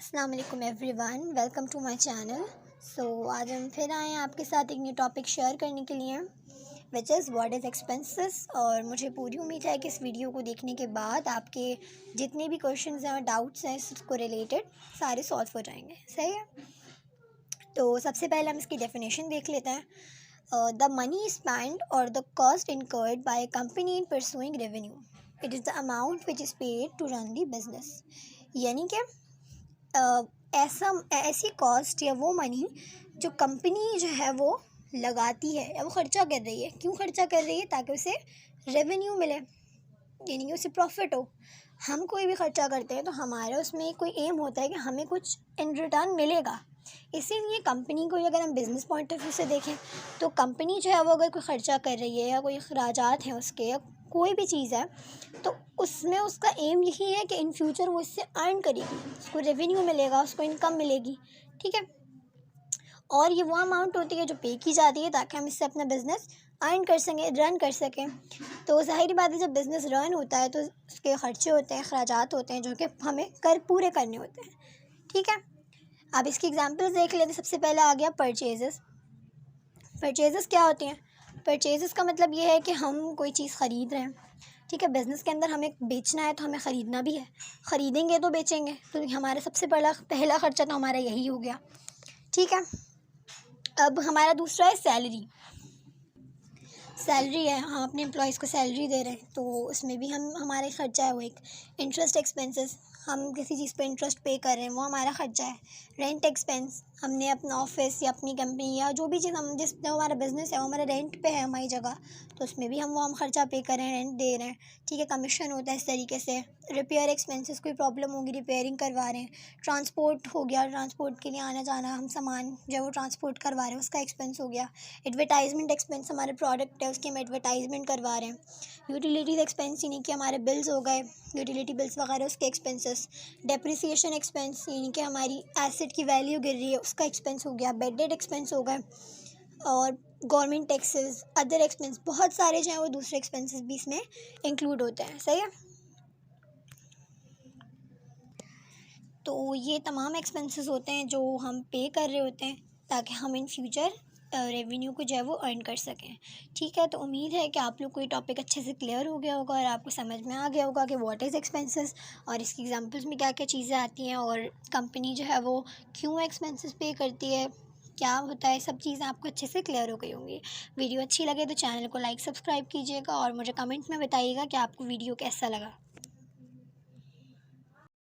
अस्सलाम वालेकुम everyone, welcome to my channel. आज हम फिर आए हैं आपके साथ एक न्यू टॉपिक शेयर करने के लिए, which is what is expenses. और मुझे पूरी उम्मीद है कि इस वीडियो को देखने के बाद आपके जितने भी क्वेश्चंस हैं और डाउट्स हैं इसको रिलेटेड सारे सॉल्व हो जाएंगे। सही है, तो सबसे पहले हम इसकी डेफिनेशन देख लेते हैं। द मनी स्पेंड और the cost incurred by a company in pursuing revenue, it is the amount which is paid to run the business. यानी कि ऐसी कॉस्ट या वो मनी जो कंपनी जो है वो लगाती है या वो ख़र्चा कर रही है। क्यों ख़र्चा कर रही है? ताकि उसे रेवेन्यू मिले, यानी कि उसे प्रॉफिट हो। हम कोई भी ख़र्चा करते हैं तो हमारा उसमें कोई एम होता है कि हमें कुछ इन रिटर्न मिलेगा। इसीलिए कंपनी को अगर हम बिज़नेस पॉइंट ऑफ व्यू से देखें तो कंपनी जो है वो अगर कोई ख़र्चा कर रही है या कोई अखराजात हैं उसके या कोई भी चीज़ है तो उसमें उसका एम यही है कि इन फ्यूचर वो इससे अर्न करेगी, उसको रेवेन्यू मिलेगा, उसको इनकम मिलेगी। ठीक है, और ये वो अमाउंट होती है जो पे की जाती है ताकि हम इससे अपना बिज़नेस अर्न कर सकें, रन कर सकें। तो ज़ाहिर बात है जब बिज़नेस रन होता है तो उसके ख़र्चे होते हैं, अखराजात होते हैं जो कि हमें पूरे करने होते हैं। ठीक है, अब इसकी एग्जांपल्स देख लेते हैं। सबसे पहले आ गया परचेजेस। परचेजेस क्या होती हैं? परचेजेस का मतलब ये है कि हम कोई चीज़ ख़रीद रहे हैं। ठीक है, बिज़नेस के अंदर हमें बेचना है तो हमें ख़रीदना भी है, ख़रीदेंगे तो बेचेंगे, तो हमारा सबसे पहला ख़र्चा तो हमारा यही हो गया। ठीक है, अब हमारा दूसरा है सैलरी। सैलरी है, हम अपने एम्प्लॉयज़ को सैलरी दे रहे हैं तो उसमें भी हमारा ख़र्चा है वो एक। इंटरेस्ट एक्सपेंसेस, हम किसी चीज़ पे इंटरेस्ट पे कर रहे हैं वो हमारा ख़र्चा है। रेंट एक्सपेंस, हमने अपना ऑफिस या अपनी कंपनी या जो भी चीज़ हम जो हमारा बिज़नेस है वो हमारा रेंट पे है हमारी जगह, तो उसमें भी हम ख़र्चा पे कर रहे हैं, रेंट दे रहे हैं। ठीक है, कमीशन होता है इस तरीके से। रिपेयर एक्सपेंसेस, कोई प्रॉब्लम होगी रिपेयरिंग करवा रहे हैं। ट्रांसपोर्ट हो गया, ट्रांसपोर्ट के लिए आना जाना, हम सामान जो वो ट्रांसपोर्ट करवा रहे हैं उसका एक्सपेंस हो गया। एडवर्टाइजमेंट एक्सपेंस, हमारे प्रोडक्ट है उसकी हम एडवर्टाइजमेंट करवा रहे हैं। यूटिलिटीज़ एक्सपेंस यानी कि हमारे बिल्स हो गए, यूटिलिटी बिल्स वगैरह उसके एक्सपेंसेस। डेप्रिसिएशन एक्सपेंस यानी कि हमारी एसेट की वैल्यू गिर रही है उसका एक्सपेंस हो गया। बेड डेट एक्सपेंस हो गए, और गवर्नमेंट टैक्सेस, अदर एक्सपेंस, बहुत सारे जो हैं वो दूसरे एक्सपेंसेस भी इसमें इंक्लूड होते हैं। सही है, तो ये तमाम एक्सपेंसेस होते हैं जो हम पे कर रहे होते हैं ताकि हम इन फ्यूचर रेवेन्यू को जो है वो अर्न कर सकें। ठीक है, तो उम्मीद है कि आप लोग को ये टॉपिक अच्छे से क्लियर हो गया होगा और आपको समझ में आ गया होगा कि व्हाट इज़ एक्सपेंसेस और इसकी एग्जांपल्स में क्या क्या चीज़ें आती हैं और कंपनी जो है वो क्यों एक्सपेंसेस पे करती है, क्या होता है, सब चीज़ें आपको अच्छे से क्लियर हो गई होंगी। वीडियो अच्छी लगे तो चैनल को लाइक सब्सक्राइब कीजिएगा और मुझे कमेंट में बताइएगा कि आपको वीडियो कैसा लगा।